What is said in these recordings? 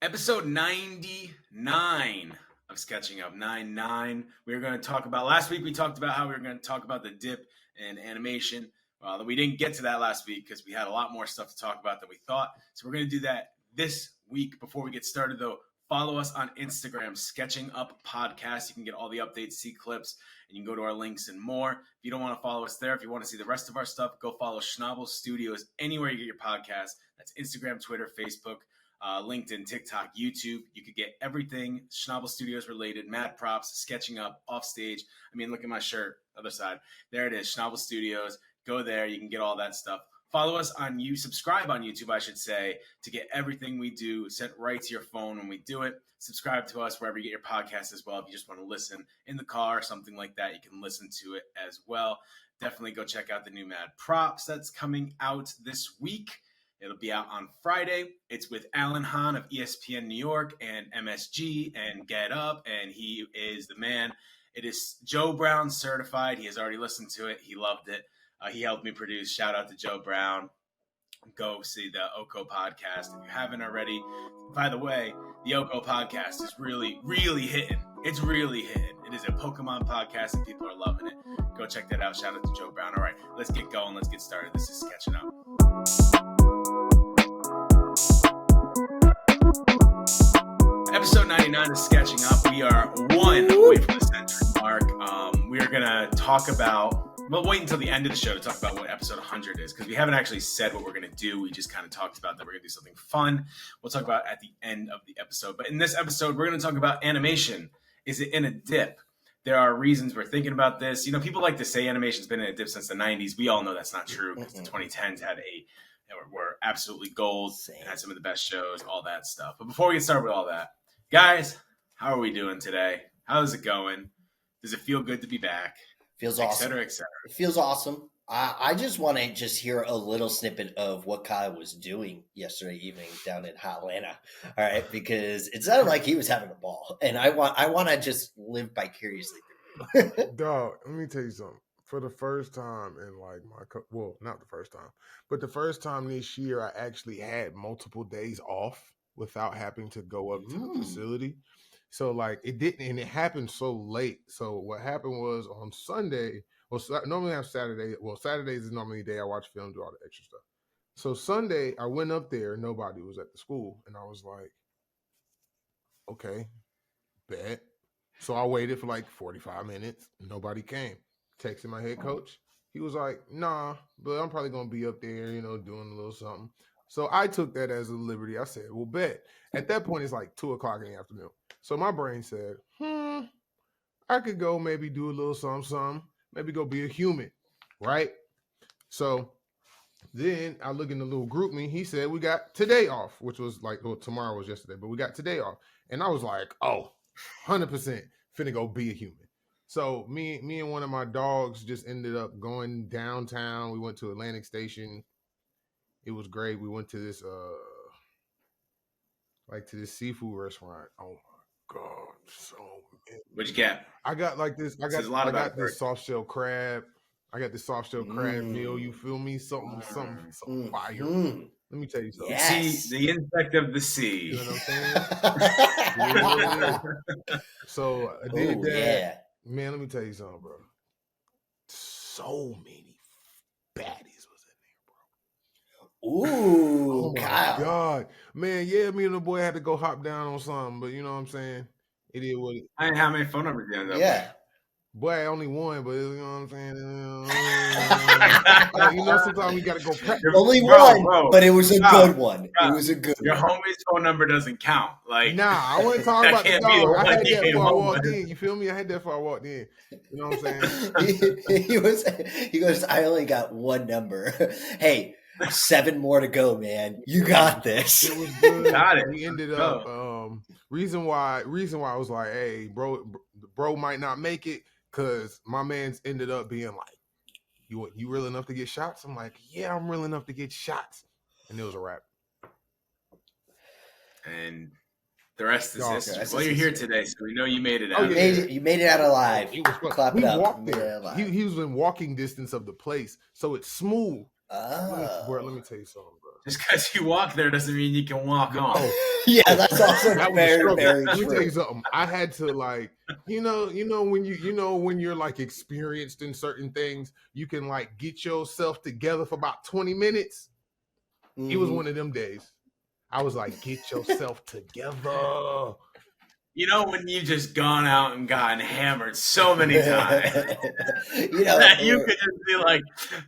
Episode 99 of Sketching Up. 99. We were going to talk about, last week we talked about how we were going to talk about the dip in animation. We didn't get to that last week because we had a lot more stuff to talk about than we thought. So we're going to do that this week. Before we get started though, follow us on Instagram, Sketching Up Podcast. You can get all the updates, see clips, and you can go to our links and more. If you don't want to follow us there, if you want to see the rest of our stuff, go follow Schnabel Studios anywhere you get your podcast. That's Instagram, Twitter, Facebook, LinkedIn, TikTok, YouTube. You could get everything Schnabel Studios related, mad props, sketching up, offstage. I mean, look at my shirt, other side. There it is, Schnabel Studios. Go there. You can get all that stuff. Follow us on subscribe on YouTube, I should say, to get everything we do sent right to your phone when we do it. Subscribe to us wherever you get your podcast as well. If you just want to listen in the car or something like that, you can listen to it as well. Definitely go check out the new Mad Props that's coming out this week. It'll be out on Friday. It's with Alan Hahn of ESPN New York and MSG and Get Up, and he is the man. It is Joe Brown certified. He has already listened to it. He loved it. He helped me produce. Shout out to Joe Brown. Go see the Oko podcast if you haven't already. By the way, the Oko podcast is really, really hitting. It's really hitting. It is a Pokemon podcast and people are loving it. Go check that out. Shout out to Joe Brown. All right, let's get going. Let's get started. This is Sketching Up. Episode 99 is Sketching Up. We are one away from the century mark. We are going to talk about, we'll wait until the end of the show to talk about what episode 100 is, because we haven't actually said what we're going to do. We just kind of talked about that we're going to do something fun. We'll talk about at the end of the episode. But in this episode, we're going to talk about animation. Is it in a dip? There are reasons we're thinking about this. You know, people like to say animation's been in a dip since the 90s. We all know that's not true because the 2010s were absolutely gold and had some of the best shows, all that stuff. But before we get started with all that, guys, how are we doing today? How's it going? Does it feel good to be back? Feels awesome. Et cetera, et cetera. It feels awesome. I just want to hear a little snippet of what Kyle was doing yesterday evening down in Atlanta. All right, because it sounded like he was having a ball, and I want to just live vicariously through it. Dog, let me tell you something. For the first time in not the first time, but the first time this year, I actually had multiple days off without having to go up to the facility. So it didn't, and it happened so late. So what happened was on Sunday, normally I have Saturday. Well, Saturdays is normally the day I watch film, do all the extra stuff. So Sunday, I went up there, nobody was at the school, and I was like, okay, bet. So I waited for 45 minutes, nobody came. Texted my head coach. He was like, nah, but I'm probably going to be up there, doing a little something. So I took that as a liberty. I said, well, bet. At that point, it's 2:00 in the afternoon. So my brain said, I could go maybe do a little something, maybe go be a human, right? So then I look in the little group me. He said, we got today off, which was tomorrow was yesterday, but we got today off. And I was like, 100% finna go be a human. So me and one of my dogs just ended up going downtown. We went to Atlantic Station. It was great. We went to this to this seafood restaurant. Oh my God. So What'd you get? I got this soft shell crab. I got this soft shell crab meal. You feel me? Something fire. Let me tell you something. Yes. The insect of the sea. You know what I'm saying? So I did that. Yeah. Man, let me tell you something, bro. So many baddies was in there, bro. Ooh, oh my God. Man, yeah, me and the boy had to go hop down on something, but you know what I'm saying? It is what it is. I didn't have any phone numbers yet, though. Yeah. Boy, I only one, but you know what I'm saying? Sometimes we got to go practice. Only one, but it was a good one. It was a good Your one. homie's phone number doesn't count. Nah, I wasn't talking about the dog. I had that before I walked in. You feel me? I had that before I walked in. You know what I'm saying? He goes, I only got one number. Hey, 7 more to go, man. You got this. It was good. Got it. We ended up, reason why I was like, hey, bro might not make it. Because my man's ended up being like, you real enough to get shots? I'm like, yeah, I'm real enough to get shots. And it was a wrap. And the rest is history. Well, you're here today, so we know you made it out. You made it out alive. Clap it up. Walked there. He was in walking distance of the place, so it's smooth. Oh. Bro, let me tell you something, bro. Just because you walk there doesn't mean you can walk on. Oh, Yeah, that's also that was a very, struggle. very Let me tell you true. something. I had to like, when you're like experienced in certain things, you can like get yourself together for about 20 minutes. It was Mhm. one of them days. I was like, get yourself together. You know when you just gone out and gotten hammered so many times You know, that you could just be like,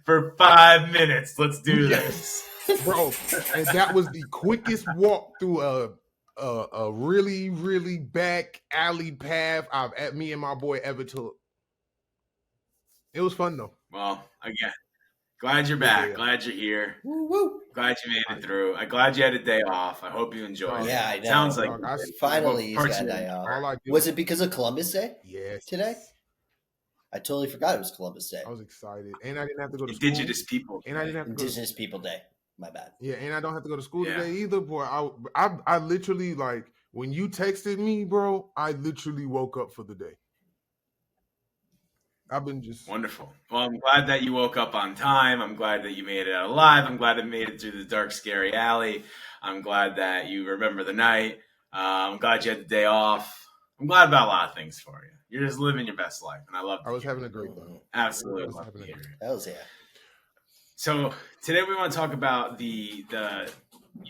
for 5 minutes, let's do Yes, this. bro. And that was the quickest walk through a really, really back alley path me and my boy ever took. It was fun though. Well, again, glad you're Yeah, back. yeah. Glad you're here. woo, woo. Glad you made I, it through. I'm glad you had a day off. I hope you enjoyed dog, it. Yeah, I Sounds know. like dog, you I did. Finally, What he's parts got a you day off. all I did Was it because of Columbus Day yes. today? I totally forgot it was Columbus Day. I was excited, and I didn't have to go to school. Indigenous people. And I didn't have to go. Indigenous People Day. My bad. Yeah, and I don't have to go to school Yeah. today either, boy. I literally like when you texted me, bro. I literally woke up for the day. I've been just Wonderful. Well, I'm glad that you woke up on time. I'm glad that you made it out alive. I'm glad that you made it through the dark, scary alley. I'm glad that you remember the night. I'm glad you had the day off. I'm glad about a lot of things for you. You're just living your best life, and I love. I was having a great time. Absolutely I was love having to a hear great it. Hells yeah. So today we want to talk about the.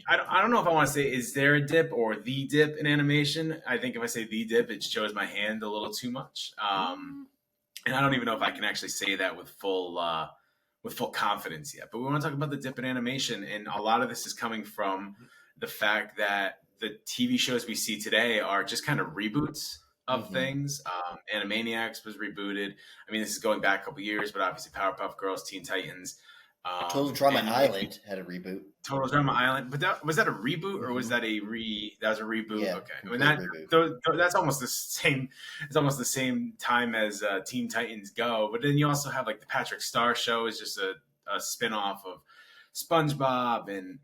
I don't know if I want to say is there a dip or the dip in animation. I think if I say the dip, it shows my hand a little too much. And I don't even know if I can actually say that with full confidence yet. But we want to talk about the dip in animation, and a lot of this is coming from the fact that the TV shows we see today are just kind of reboots of things. Animaniacs was rebooted. I mean, this is going back a couple years, but obviously Powerpuff Girls, Teen Titans. Total Drama Island had a reboot. Total Drama Island, but that was that a reboot or was that a that was a reboot? Yeah, okay, I mean reboot. that's almost the same. It's almost the same time as Teen Titans Go. But then you also have like the Patrick Star Show is just a spin-off of SpongeBob and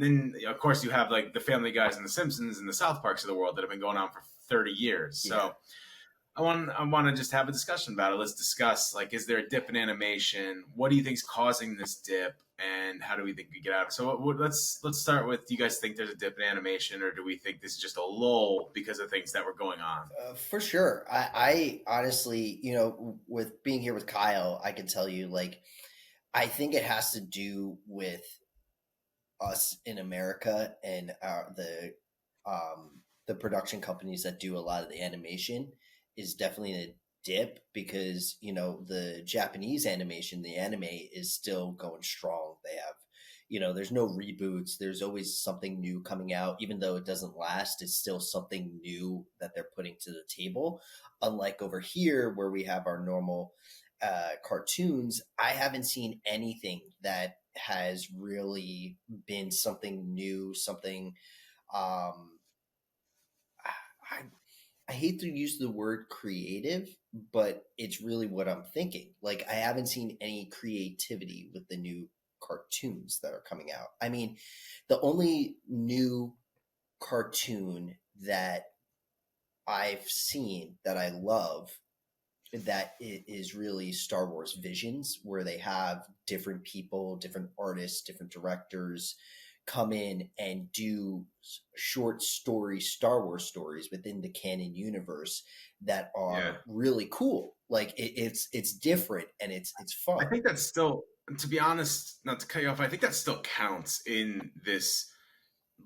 then of course you have like the Family Guys and the Simpsons and the South Parks of the world that have been going on for 30 years. So. Yeah. I want to just have a discussion about it. Let's discuss, like, is there a dip in animation? What do you think is causing this dip, and how do we think we get out of it? So let's start with, do you guys think there's a dip in animation, or do we think this is just a lull because of things that were going on? For sure. I honestly, with being here with Kyle, I can tell you, like, I think it has to do with us in America and the production companies that do a lot of the animation is definitely in a dip because the Japanese animation, the anime is still going strong. They have there's no reboots, there's always something new coming out. Even though it doesn't last, it's still something new that they're putting to the table, unlike over here where we have our normal cartoons. I haven't seen anything that has really been something new, something I hate to use the word creative, but it's really what I'm thinking. Like, I haven't seen any creativity with the new cartoons that are coming out. I mean, the only new cartoon that I've seen that I love that it is really Star Wars Visions, where they have different people, different artists, different directors come in and do short story Star Wars stories within the canon universe that are really cool. Like it's different and it's fun. I think that's still, to be honest, not to cut you off, I think that still counts in this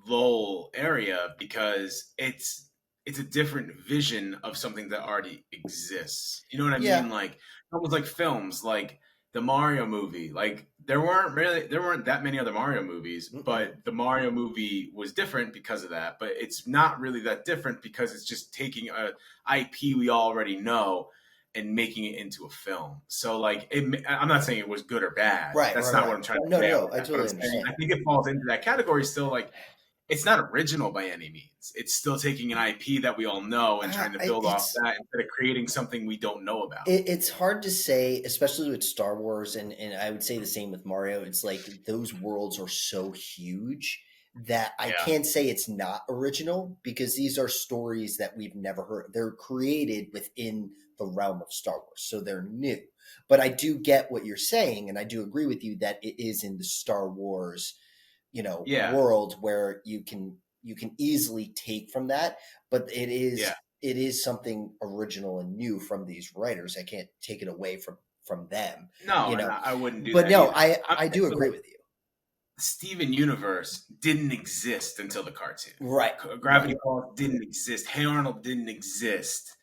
lull area because it's a different vision of something that already exists. You know what I mean? Like almost like films, like the Mario movie. Like there weren't that many other Mario movies, but the Mario movie was different because of that. But it's not really that different because it's just taking a IP we already know and making it into a film. So like, I'm not saying it was good or bad. Right. That's not what I'm trying to say. No, I totally understand. I think it falls into that category still. Like, it's not original by any means. It's still taking an IP that we all know and trying to build off that instead of creating something we don't know about. It's hard to say, especially with Star Wars, and I would say the same with Mario. It's like those worlds are so huge that I Yeah. can't say it's not original, because these are stories that we've never heard. They're created within the realm of Star Wars, so they're new. But I do get what you're saying, and I do agree with you that it is in the Star Wars, Yeah. world, where you can easily take from that. But Yeah. it is something original and new from these writers. I can't take it away from them, No, and I wouldn't do But that no, either. I do agree with you. Steven Universe didn't exist until the cartoon. Right. Gravity Falls didn't exist. Hey Arnold didn't exist.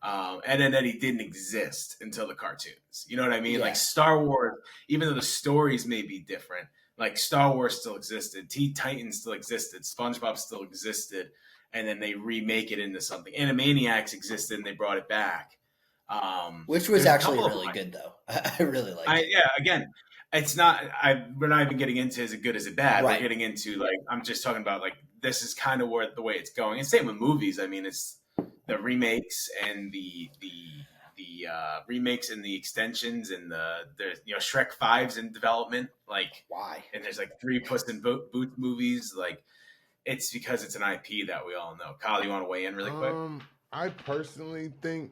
Ed and Eddie didn't exist until the cartoons. You know what I mean? Yeah. Like Star Wars, even though the stories may be different, like Star Wars still existed. Teen Titans still existed. SpongeBob still existed. And then they remake it into something. Animaniacs existed and they brought it back. Which was there's a actually couple of really good, though. I really liked it. Yeah, again, it's not. We're not even getting into is it good, is it bad. Right. We're getting into like I'm just talking about like this is kind of where the way it's going. And same with movies. I mean, it's the remakes and the remakes and the extensions and the Shrek 5's in development. Like Why? And there's like 3 Puss in Boots movies. Like it's because it's an IP that we all know. Kyle, you want to weigh in really quick? I personally think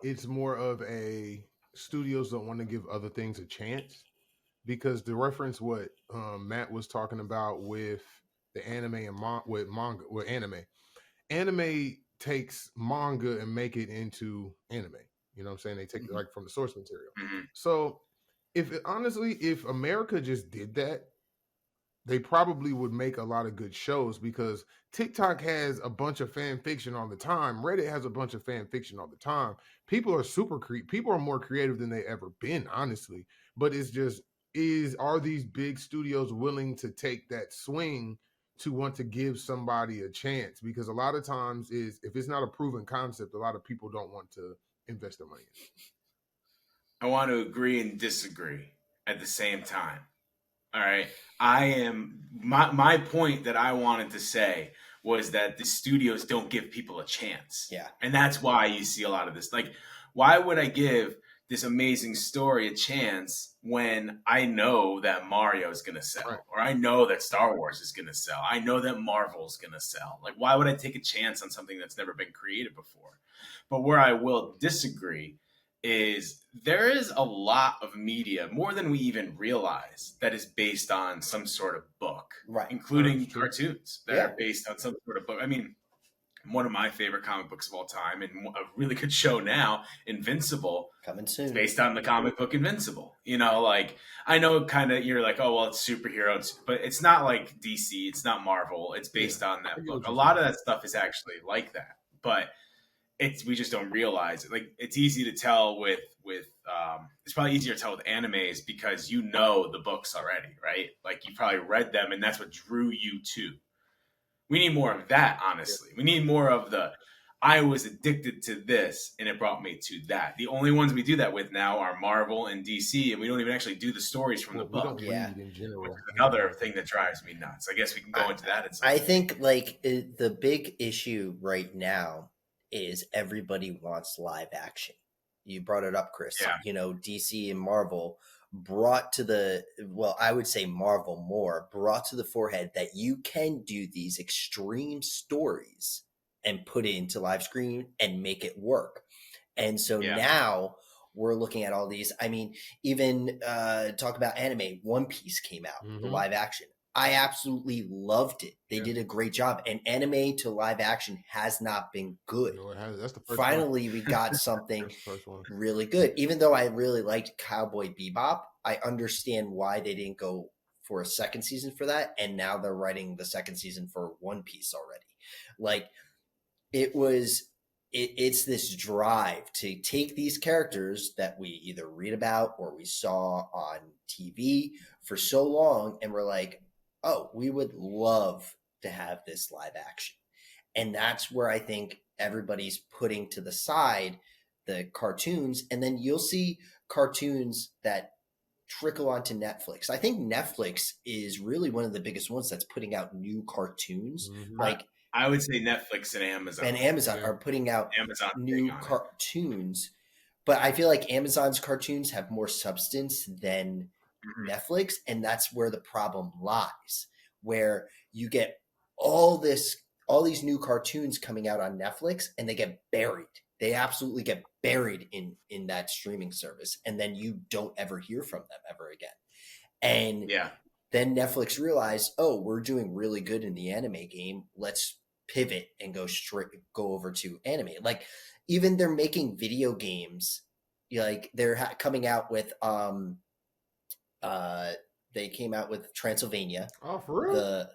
it's more of a studios don't want to give other things a chance, because the reference what Matt was talking about with the anime and anime takes manga and make it into anime. You know what I'm saying? They take it like from the source material. Mm-hmm. So if America just did that, they probably would make a lot of good shows, because TikTok has a bunch of fan fiction all the time. Reddit has a bunch of fan fiction all the time. People are people are more creative than they ever been, honestly. But it's just are these big studios willing to take that swing to want to give somebody a chance? Because a lot of times if it's not a proven concept, a lot of people don't want to invest their money in it. I want to agree and disagree at the same time. All right. I am my point that I wanted to say was that the studios don't give people a chance. Yeah. And that's why you see a lot of this. Like, why would I give this amazing story a chance when I know that Mario is going to sell, Right. or I know that Star Wars is going to sell? I know that Marvel is going to sell. Like, why would I take a chance on something that's never been created before? But where I will disagree is there is a lot of media, more than we even realize, that is based on some sort of book, Right. including cartoons that are based on some sort of book. I mean, one of my favorite comic books of all time, and a really good show now, Invincible, coming soon. It's based on the comic book Invincible. Like I know kind of you're like, oh well, it's superheroes, but it's not like DC, it's not Marvel. It's based on that book. A lot of that stuff is actually like that, but we just don't realize it. Like it's easy to tell with it's probably easier to tell with animes because the books already, right? Like you probably read them and that's what drew you to. We need more of that, honestly. We need more of I was addicted to this and it brought me to that. The only ones we do that with now are Marvel and DC, and we don't even actually do the stories from the book. We don't read in general. Which is another thing that drives me nuts. I guess we can go into that. I think the big issue right now is everybody wants live action. You brought it up, Chris. Yeah. DC and Marvel brought to I would say Marvel more brought to the forehead that you can do these extreme stories and put it into live screen and make it work. And so now we're looking at all these. I mean, even talk about anime. One Piece came out, the live action. I absolutely loved it. They did a great job. And anime to live action has not been good. No, it has. That's the first Finally, we got something really good. Even though I really liked Cowboy Bebop, I understand why they didn't go for a second season for that. And now they're writing the second season for One Piece already. Like, it's this drive to take these characters that we either read about or we saw on TV for so long, and we're like, oh, we would love to have this live action. And that's where I think everybody's putting to the side the cartoons. And then you'll see cartoons that trickle onto Netflix. I think Netflix is really one of the biggest ones that's putting out new cartoons. Like I would say Netflix and Amazon. And Amazon are putting out new cartoons. But I feel like Amazon's cartoons have more substance than Netflix, and that's where the problem lies, where you get all these new cartoons coming out on Netflix, and they get buried. They absolutely get buried in that streaming service, and then you don't ever hear from them ever again. And Yeah. then Netflix realized, oh, we're doing really good in the anime game. Let's pivot and go over to anime. Like, even they're making video games. Like, they're coming out with they came out with Transylvania. Oh, for real?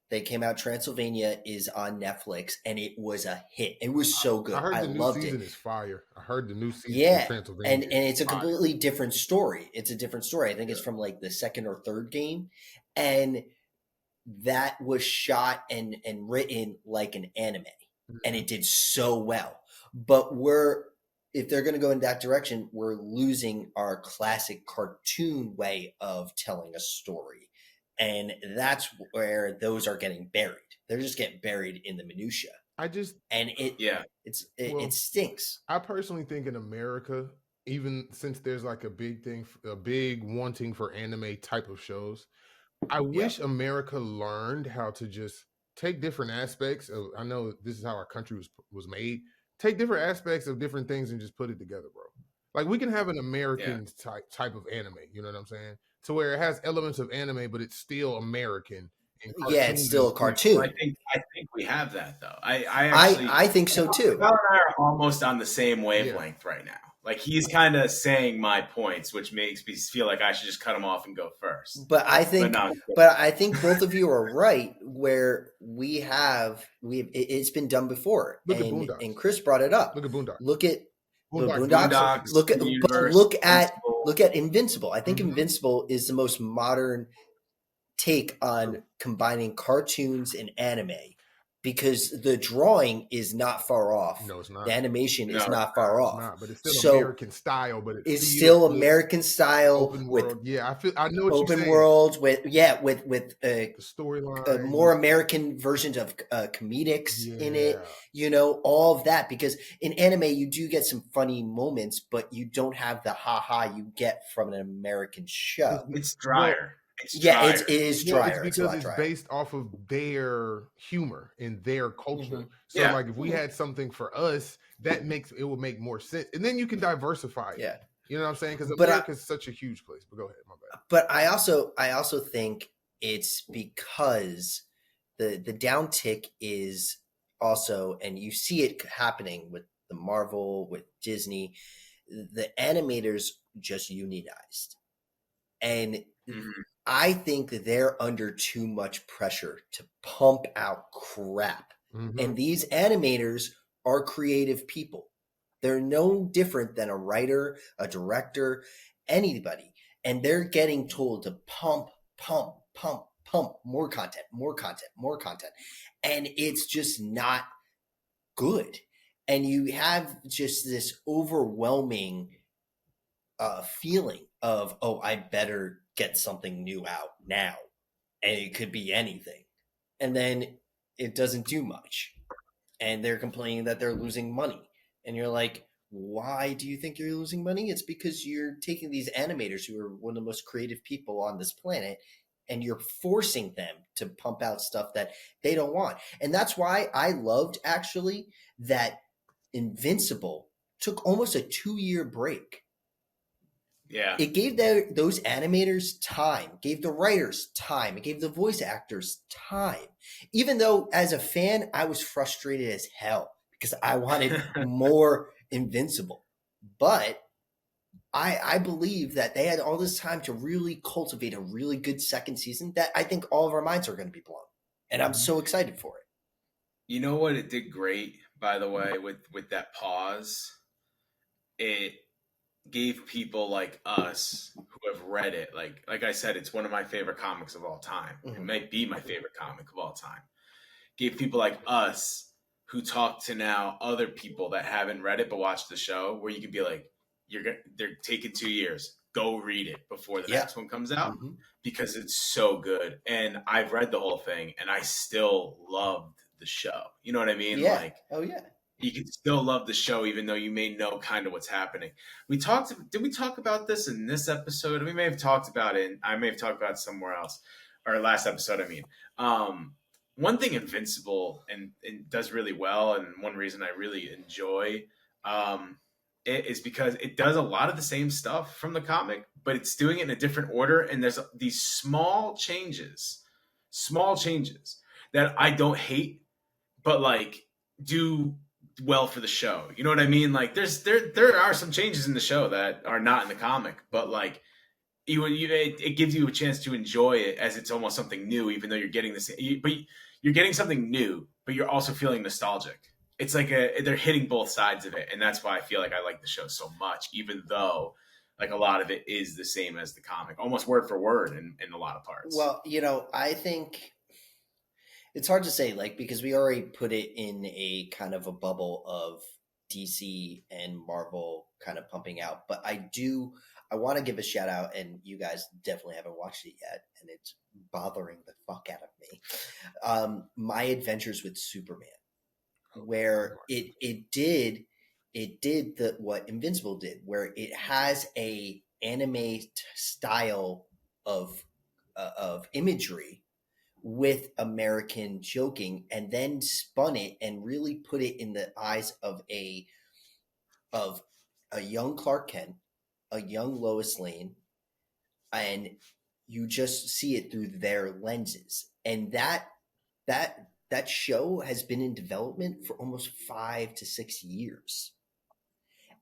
They came out. Transylvania is on Netflix, and it was a hit. It was so good. I heard the new loved season it. is fire. I heard the new season of Yeah, Transylvania. and it's a fire. completely different story. It's a different story. I think it's from like the second or third game, and that was shot and written like an anime, and it did so well. But if they're going to go in that direction, we're losing our classic cartoon way of telling a story. And that's where those are getting buried. They're just getting buried in the minutia. It stinks. I personally think in America, even since there's like a big wanting for anime type of shows, I wish America learned how to just take different aspects of, I know this is how our country was made, take different aspects of different things and just put it together, bro. Like, we can have an American type of anime, you know what I'm saying? To where it has elements of anime, but it's still American. Yeah, it's still a cartoon. I think we have that, though. I think so too. Val and I are almost on the same wavelength right now. Like, he's kind of saying my points, which makes me feel like I should just cut him off and go first. But I think both of you are right. Where it's been done before, and Chris brought it up. Look at Boondocks. Look at Boondocks. Look at Invincible. I think Invincible is the most modern take on combining cartoons and anime, because the drawing is not far off. No, it's not. The animation is not far off. Not, but it's still American style. But it's still American style open world. I know what you're saying. Open worlds with the storyline, more American versions of comedics in it. You know, all of that, because in anime you do get some funny moments, but you don't have the ha you get from an American show. It's drier. It is drier. It's because it's based off of their humor and their culture. So, like, if we had something for us, it would make more sense, and then you can diversify it. You know what I'm saying? Because America is such a huge place. But go ahead, my bad. But I also think it's because the downtick is also, and you see it happening with the Marvel, with Disney, the animators just unionized, and I think that they're under too much pressure to pump out crap. And these animators are creative people. They're no different than a writer, a director, anybody. And they're getting told to pump more content. And it's just not good. And you have just this overwhelming feeling of, oh, I better get something new out now, and it could be anything, and then it doesn't do much, and they're complaining that they're losing money, and you're like, why do you think you're losing money? It's because you're taking these animators who are one of the most creative people on this planet, and you're forcing them to pump out stuff that they don't want. And that's why I loved, actually, that Invincible took almost a 2-year break. Yeah. It gave those animators time, gave the writers time, it gave the voice actors time. Even though, as a fan, I was frustrated as hell because I wanted more Invincible. But I believe that they had all this time to really cultivate a really good second season that I think all of our minds are going to be blown. And I'm so excited for it. You know what? It did great, by the way, with that pause. It gave people like us who have read it, like I said, it's one of my favorite comics of all time. It might be my favorite comic of all time. Gave people like us who talk to now other people that haven't read it but watch the show, where you could be like, they're taking 2 years. Go read it before the next one comes out, because it's so good. And I've read the whole thing, and I still loved the show. You know what I mean? Yeah. Like, oh yeah. You can still love the show, even though you may know kind of what's happening. Did we talk about this in this episode? We may have talked about it. I may have talked about it somewhere else. or last episode, I mean. One thing Invincible and does really well, and one reason I really enjoy it is because it does a lot of the same stuff from the comic, but it's doing it in a different order. And there's these small changes that I don't hate, but like do well for the show. You know what I mean? Like there are some changes in the show that are not in the comic, but like it gives you a chance to enjoy it as it's almost something new, even though you're getting the same. But you're getting something new, but you're also feeling nostalgic. It's like they're hitting both sides of it, and that's why I feel like I like the show so much, even though like a lot of it is the same as the comic, almost word for word in a lot of parts. Well, I think it's hard to say, like, because we already put it in a kind of a bubble of DC and Marvel kind of pumping out. But I want to give a shout out, and you guys definitely haven't watched it yet, and it's bothering the fuck out of me. My Adventures with Superman, where it did what Invincible did, where it has a anime style of imagery with American joking, and then spun it and really put it in the eyes of a young Clark Kent, a young Lois Lane, and you just see it through their lenses. And that show has been in development for almost 5 to 6 years.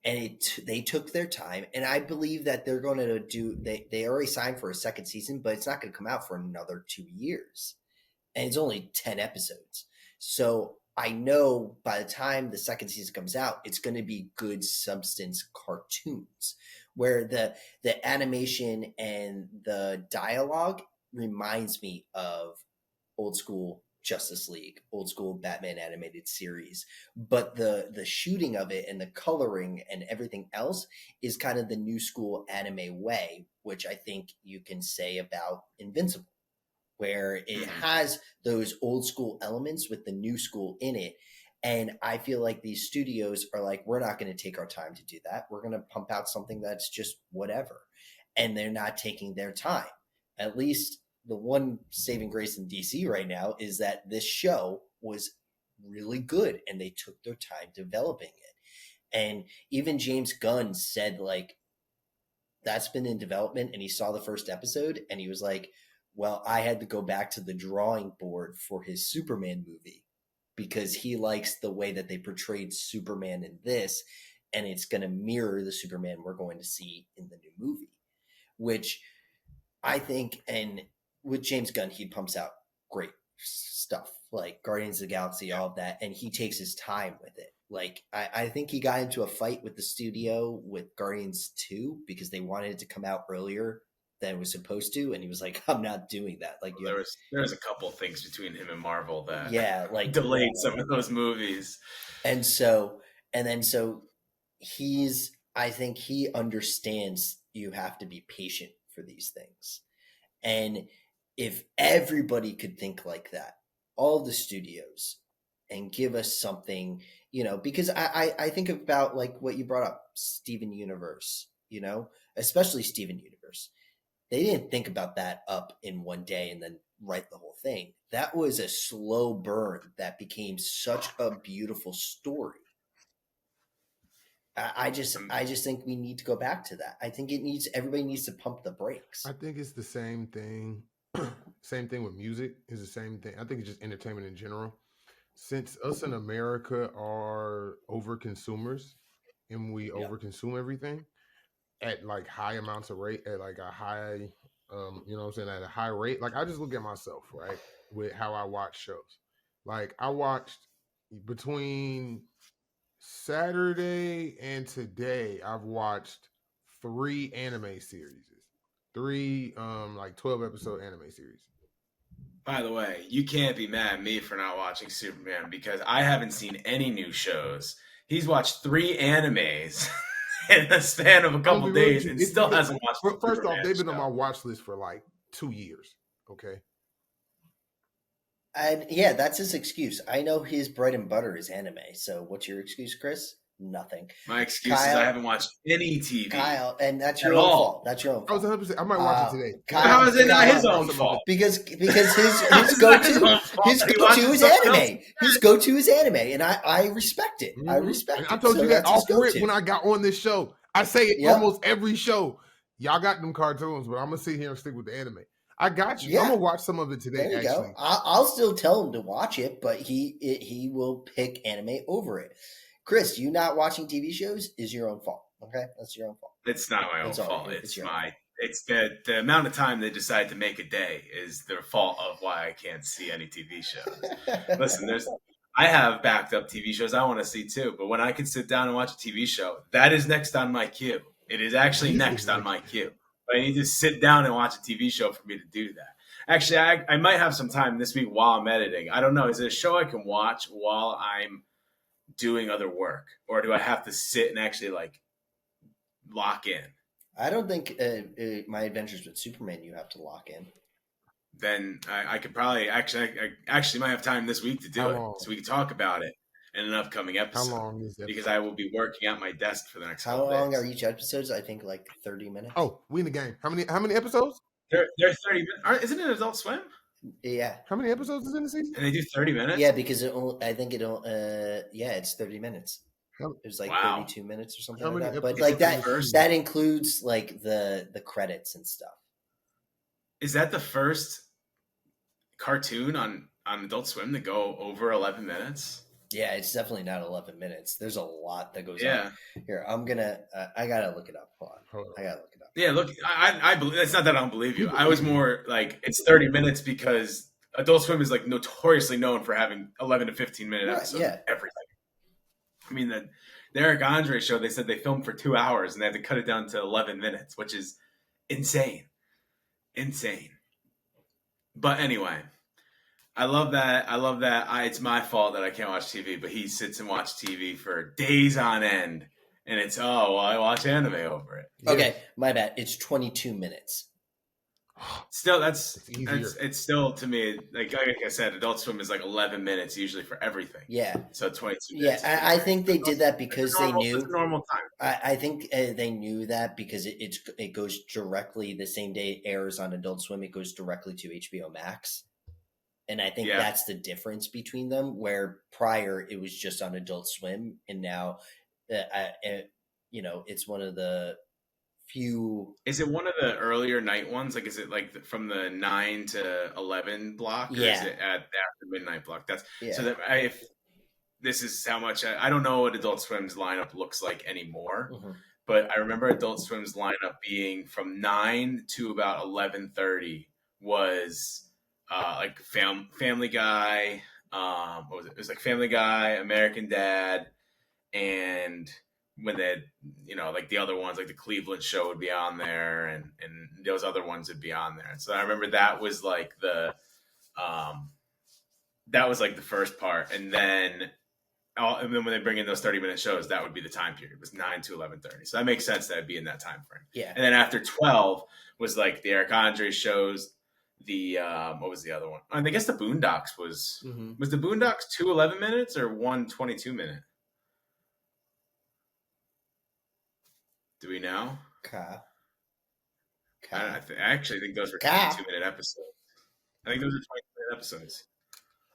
And they took their time, and I believe that they're going to do. They already signed for a second season, but it's not going to come out for another 2 years, and it's only 10 episodes. So I know by the time the second season comes out, it's going to be good substance cartoons, where the animation and the dialogue reminds me of old school Justice League, old school Batman animated series, but the shooting of it and the coloring and everything else is kind of the new school anime way, which I think you can say about Invincible, where it has those old school elements with the new school in it. And I feel like these studios are like, we're not going to take our time to do that. We're going to pump out something that's just whatever. And they're not taking their time. At least the one saving grace in DC right now is that this show was really good and they took their time developing it. And even James Gunn said, like, that's been in development, and he saw the first episode and he was like, well, I had to go back to the drawing board for his Superman movie because he likes the way that they portrayed Superman in this, and it's going to mirror the Superman we're going to see in the new movie, which I think, and with James Gunn, he pumps out great stuff like Guardians of the Galaxy, all of that, and he takes his time with it. Like, I think he got into a fight with the studio with Guardians 2 because they wanted it to come out earlier than it was supposed to, and he was like, I'm not doing that. Like, there was a couple of things between him and Marvel that delayed some of those movies. And then I think he understands you have to be patient for these things. And if everybody could think like that, all the studios, and give us something, because I think about like what you brought up, Steven Universe, especially Steven Universe. They didn't think about that up in one day and then write the whole thing. That was a slow burn that became such a beautiful story. I just think we need to go back to that. I think everybody needs to pump the brakes. I think it's the same thing. Same thing with music is the same thing. I think it's just entertainment in general. Since us in America are over consumers and we overconsume everything at like high amounts of rate, at like a high, at a high rate. Like, I just look at myself, right, with how I watch shows. Like, I watched between Saturday and today, I've watched 3 anime series, 3 like 12 episode anime series. By the way, you can't be mad at me for not watching Superman because I haven't seen any new shows. He's watched 3 animes in the span of a couple days and still hasn't watched. First off, they've been on my watch list for like 2 years. Okay. And yeah, that's his excuse. I know his bread and butter is anime. So what's your excuse, Chris? nothing. My excuse is I haven't watched any TV. Kyle, and that's your At own all. fault. That's your own I was fault. 100%. I might watch it today. Kyle, How is it not Kyle, his own fault? Because his His go-to is anime. else. His go-to is anime, and I respect it. I Mhm. respect And it. I told So you that that's all his for it go-to. when I got on this show. I say it Yep. almost every show. Y'all got them cartoons, but I'm gonna sit here and stick with the anime. I got you. Yeah. I'm gonna watch some of it today. There you Actually, go. I'll still tell him to watch it, but he will pick anime over it. Chris, you not watching TV shows is your own fault. Okay, that's your own fault. It's not my own It's all fault. right. It's It's your it's the amount of time they decide to make a day is their fault of why I can't see any TV shows. Listen, I have backed up TV shows I want to see too, but when I can sit down and watch a TV show, that is next on my queue. It is actually next on my queue. But I need to sit down and watch a TV show for me to do that. Actually, I might have some time this week while I'm editing. I don't know. Is it a show I can watch while I'm doing other work, or do I have to sit and actually like lock in? I don't think My Adventures with Superman you have to lock in. Then I could probably I actually might have time this week to do it, so we can talk about it in an upcoming episode. how long is that? Because I will be working at my desk for the next. How couple long days. are each episodes? I think like 30 minutes. Oh, we in the game. How many episodes? They're 30 minutes. Isn't it Adult Swim? Yeah. How many episodes is in the season? And they do 30 minutes. Yeah, because it's 30 minutes. How- It was like Wow. 32 minutes or something How like many that. But episodes like that, in the season? that includes like the credits and stuff. Is that the first cartoon on Adult Swim to go over 11 minutes? Yeah, it's definitely not 11 minutes. There's a lot that goes Yeah. on. Here, I'm gonna. I gotta look it up. Hold on. Hold on. I gotta look it up. Yeah, look, I believe it's not that I don't believe you. I was more like it's 30 minutes because Adult Swim is like notoriously known for having 11 to 15-minute Right, episodes. yeah. Of everything. I mean, the Eric Andre show, they said they filmed for 2 hours and they had to cut it down to 11 minutes, which is insane. Insane. But anyway, I love that. It's my fault that I can't watch TV, but he sits and watches TV for days on end. And it's, I watch anime over it. Okay, my bad. It's 22 minutes. Still, It's easier. it's still to me like I said, Adult Swim is like 11 minutes usually for everything. Yeah, So 22 yeah. minutes. I think they did that because It's normal, they knew. it's normal time. I think they knew that because it goes directly the same day it airs on Adult Swim. It goes directly to HBO Max, and I think Yeah. that's the difference between them. Where prior it was just on Adult Swim, and now, it's one of the few. Is it one of the earlier night ones? Like, is it like from the 9 to 11 block? Or Yeah. is it at the after midnight block? That's Yeah. so that if this is how much I don't know what Adult Swim's lineup looks like anymore. Mhm. But I remember Adult Swim's lineup being from 9 to about 11:30 was like Family Guy. What was it? It was like Family Guy, American Dad, and when they, like the other ones, like the Cleveland Show would be on there, and those other ones would be on there. And so I remember that was like the first part, and then when they bring in those 30-minute shows, that would be the time period. It was 9 to 11:30. So that makes sense that it'd be in that time frame. Yeah. And then after 12 was like the Eric Andre shows. The what was the other one? I guess the Boondocks was Mhm. was the Boondocks 2 11-minutes or 1 22-minute? Do we know? Ka. I actually think those were Ka. 22-minute episodes. I think those are 22-minute episodes.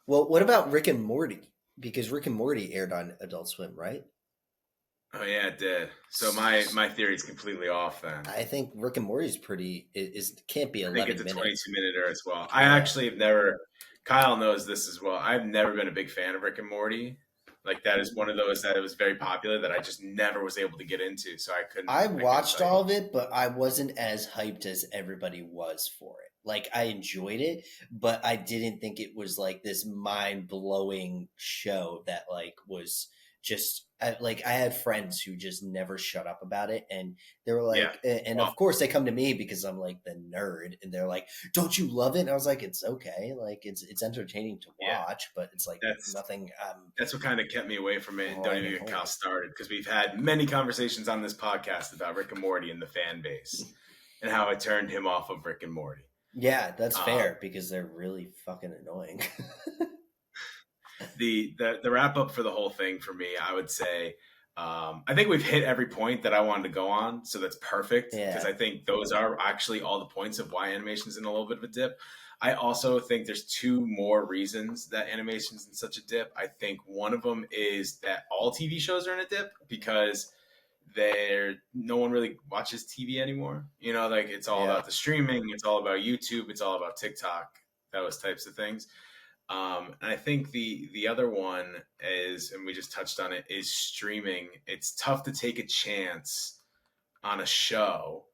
Well, what about Rick and Morty? Because Rick and Morty aired on Adult Swim, right? Oh yeah, it did. So my theory is completely off then. I think Rick and Morty is can't be I 11 think it's a minutes. 22-minute as well. I actually have never. Kyle knows this as well. I've never been a big fan of Rick and Morty. Like that is one of those that it was very popular that I just never was able to get into. So I couldn't. I couldn't watched tell you. all of it, but I wasn't as hyped as everybody was for it. Like I enjoyed it, but I didn't think it was like this mind-blowing show that like was just I had friends who just never shut up about it, and they were like, and of course they come to me because I'm like the nerd, and they're like, "Don't you love it?" And I was like, "It's okay, like it's entertaining to watch, but it's like nothing." That's what kind of kept me away from it. And don't even get Kyle started because we've had many conversations on this podcast about Rick and Morty and the fan base and how it turned him off of Rick and Morty. Yeah, that's fair because they're really fucking annoying. The wrap up for the whole thing for me, I would say, I think we've hit every point that I wanted to go on, so that's perfect because Yeah. I think those are actually all the points of why animation's in a little bit of a dip. I also think there's two more reasons that animation's in such a dip. I think one of them is that all TV shows are in a dip because no one really watches TV anymore. You know, like it's all Yeah. about the streaming, it's all about YouTube, it's all about TikTok, those types of things. And I think the other one is, and we just touched on it, is streaming. It's tough to take a chance on a show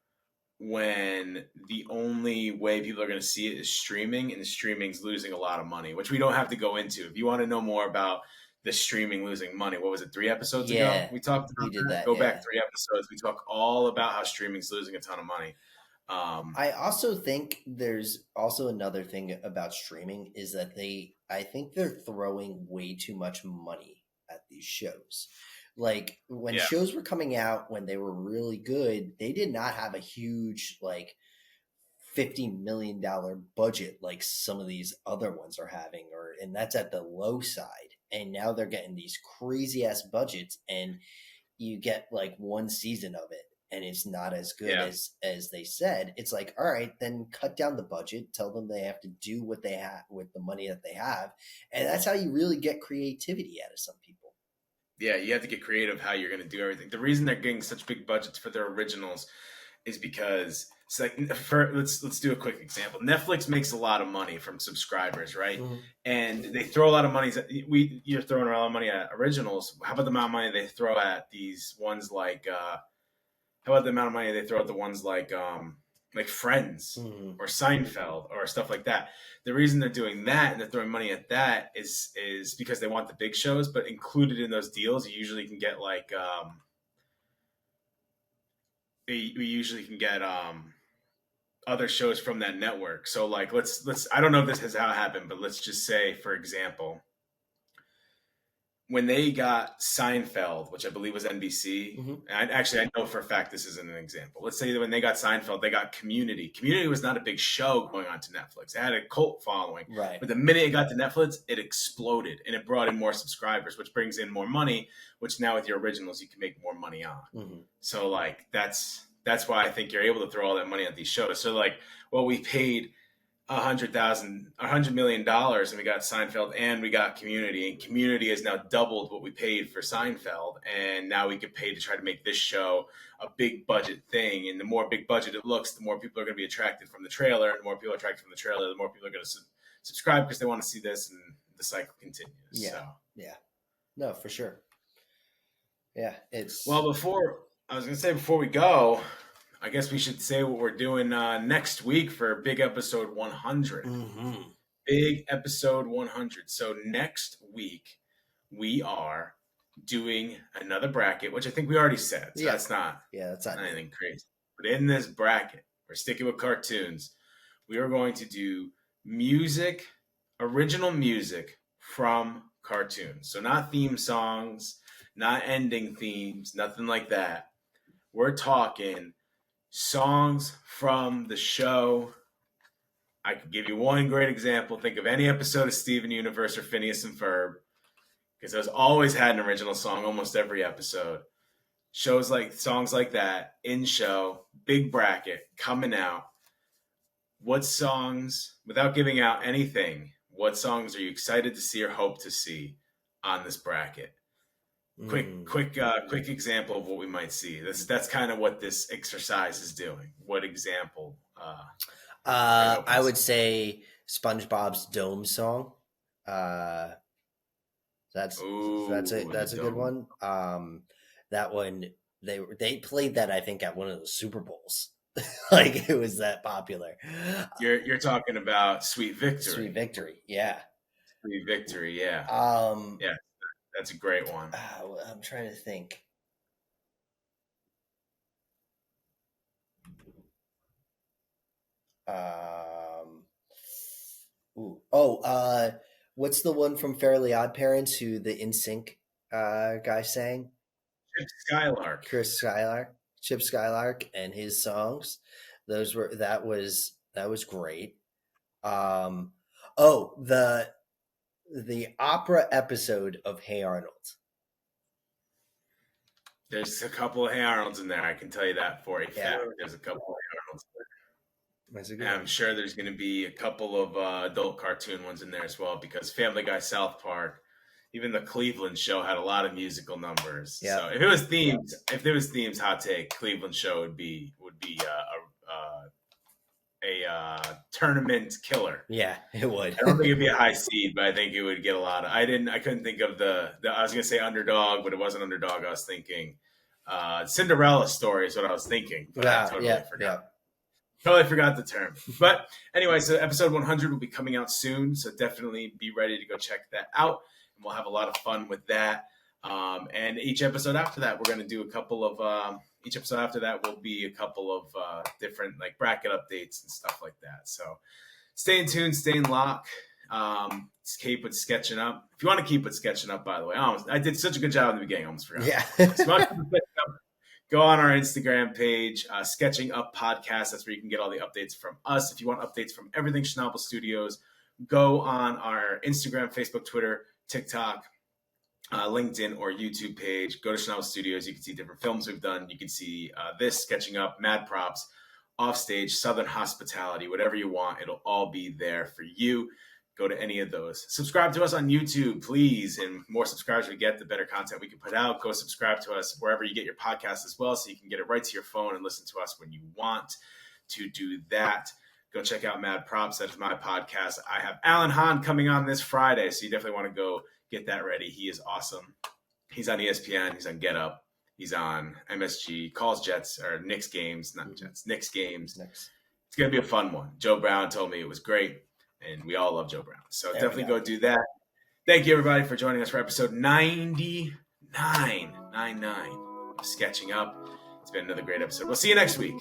when the only way people are going to see it is streaming, and streaming's losing a lot of money, which we don't have to go into. If you want to know more about the streaming losing money, what was it, 3 episodes ago? We talked about we did that. Go yeah. back 3 episodes. We talk all about how streaming's losing a ton of money. I also think there's also another thing about streaming is that I think they're throwing way too much money at these shows. Like when Yeah. shows were coming out, when they were really good, they did not have a huge like $50 million budget like some of these other ones are having, and that's at the low side. And now they're getting these crazy ass budgets, and you get like one season of it, and it's not as good Yeah. as they said. It's like, all right, then cut down the budget, tell them they have to do what they have with the money that they have, and that's how you really get creativity out of some people. Yeah, you have to get creative how you're going to do everything. The reason they're getting such big budgets for their originals is because it's like, let's do a quick example. Netflix makes a lot of money from subscribers, right? Mm-hmm. And they throw a lot of money. You're throwing a lot of money at originals. How about the amount of money they throw at these ones like? How about the amount of money they throw at the ones like Friends or Seinfeld or stuff like that? The reason they're doing that and they're throwing money at that is because they want the big shows, but included in those deals, you usually can get like we usually can get other shows from that network. So like let's I don't know if this has how it happened, but let's just say, for example, when they got Seinfeld, which I believe was NBC, and I know for a fact this isn't an example. Let's say that when they got Seinfeld, they got Community. Community was not a big show going on to Netflix. It had a cult following. Right. But the minute it got to Netflix, it exploded, and it brought in more subscribers, which brings in more money, which now with your originals, you can make more money on. So like that's why I think you're able to throw all that money at these shows. So like, well, we paid $100 million, and we got Seinfeld and we got Community, and Community has now doubled what we paid for Seinfeld, and now we get paid to try to make this show a big budget thing. And the more big budget it looks, the more people are going to be attracted from the trailer, and the more people are attracted from the trailer, the more people are going to subscribe because they want to see this, and the cycle continues. Yeah. No, for sure. Yeah, it's well. Before we go, I guess we should say what we're doing next week for big episode 100. Big episode 100. So next week, we are doing another bracket, which I think we already said. So that's not anything crazy. But in this bracket, we're sticking with cartoons. We are going to do original music from cartoons. So not theme songs, not ending themes, nothing like that. We're talking songs from the show. I could give you one great example. Think of any episode of Steven Universe or Phineas and Ferb, because those always had an original song almost every episode. Songs like that in show, big bracket coming out. What songs, without giving out anything, what songs are you excited to see or hope to see on this bracket? Quick example of what we might see. That's kind of what this exercise is doing. What example? I would say SpongeBob's Dome song. That's a good one. That one they played that, I think, at one of the Super Bowls. Like it was that popular. You're talking about Sweet Victory. Sweet Victory, yeah. Sweet Victory, yeah. Yeah, that's a great one. I'm trying to think. What's the one from Fairly Odd Parents who the NSYNC guy sang? Chip Skylark and his songs. That was great. The opera episode of Hey Arnold. There's a couple of Hey Arnolds in there. I can tell you that for a fact. Yeah. There's a couple of Hey Arnolds in there. That's a And good I'm one. sure there's going to be a couple of adult cartoon ones in there as well, because Family Guy, South Park, even the Cleveland Show had a lot of musical numbers. Yeah. So if it was themes, hot take, Cleveland Show would be a tournament killer. Yeah, it would. I don't think it'd be a high seed, but I think it would get a lot of. I couldn't think of the I was gonna say underdog, but it wasn't underdog. I was thinking Cinderella story is what I was thinking. But I totally forgot. Totally forgot the term. But anyway, so episode 100 will be coming out soon, so definitely be ready to go check that out, and we'll have a lot of fun with that. And each episode after that, we're going to do a couple of. Each episode after that will be a couple of different like bracket updates and stuff like that. So stay in tune, stay in lock. Keep it sketching up. If you want to keep it sketching up, by the way, I did such a good job in the beginning, I almost forgot. Yeah. Go on our Instagram page, Sketching Up Podcast. That's where you can get all the updates from us. If you want updates from everything Schnabel Studios, go on our Instagram, Facebook, Twitter, TikTok, LinkedIn, or YouTube page. Go to Schnabel Studios. You can see different films we've done. You can see this, Sketching Up, Mad Props, Offstage, Southern Hospitality, whatever you want. It'll all be there for you. Go to any of those. Subscribe to us on YouTube, please. And more subscribers we get, the better content we can put out. Go subscribe to us wherever you get your podcast as well, so you can get it right to your phone and listen to us when you want to do that. Go check out Mad Props. That is my podcast. I have Alan Hahn coming on this Friday, so you definitely want to go get that ready. He is awesome. He's on ESPN. He's on Get Up. He's on MSG, calls Jets, or Knicks games, not Jets, Knicks games. Next. It's going to be a fun one. Joe Brown told me it was great. And we all love Joe Brown. So definitely go do that. Thank you, everybody, for joining us for episode 99 of Sketching Up. It's been another great episode. We'll see you next week.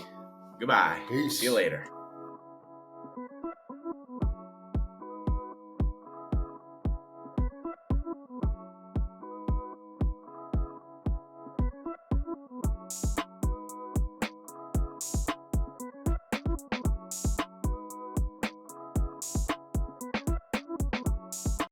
Goodbye. Peace. See you later.